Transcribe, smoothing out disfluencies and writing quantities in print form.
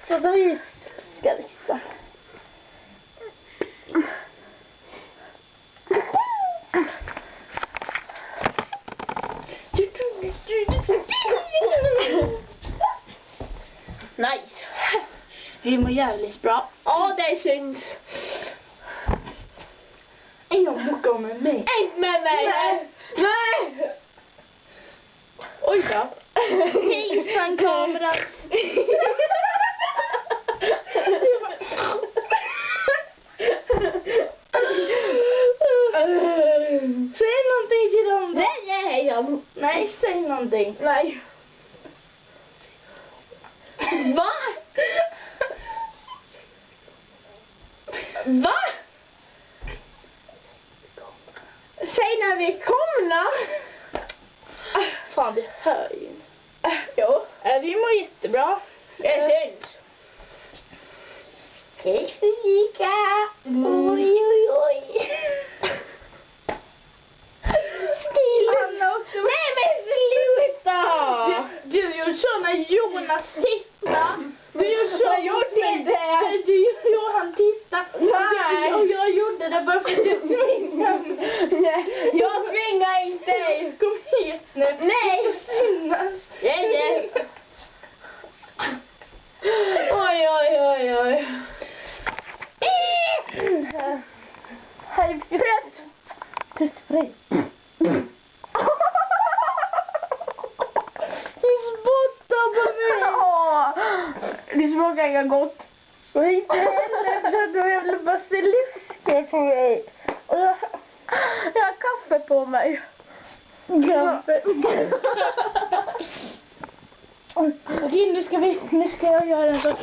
Så då ska liksom. Nice. Vi mår jävligt bra. Ja, det syns. Ingen muckar med mig. Inte med mig. Nej. Nej. Oj då. Hej från kameran. Säg någonting till dem då. Nej. Nej, säg någonting. Nej. Va? Va? Säg när vi kommer. Fan, det hör ju inte. Jo, Vi mår jättebra. det syns. Hej Fredrika. Oj, oj, oj. Nej men sluta! Du gjorde så när Jonas tittade. Du gjorde så. Jag gjorde inte det. Han tittade. Nej. Och jag gjorde det bara för att du tvingade mig. Nej, jag svingar inte. Kom hit nu. Nej. Du ska synas. Nej. Oj, oj, oj, oj. Hej, Fred. Tyst, Fred. Du spottar på mig. Det smakar inget gott. Och inte heller. Jag vill bara se livsstill på mig. Och Jag har kaffe på mig. Kaffe. Okej, nu ska jag göra en sak.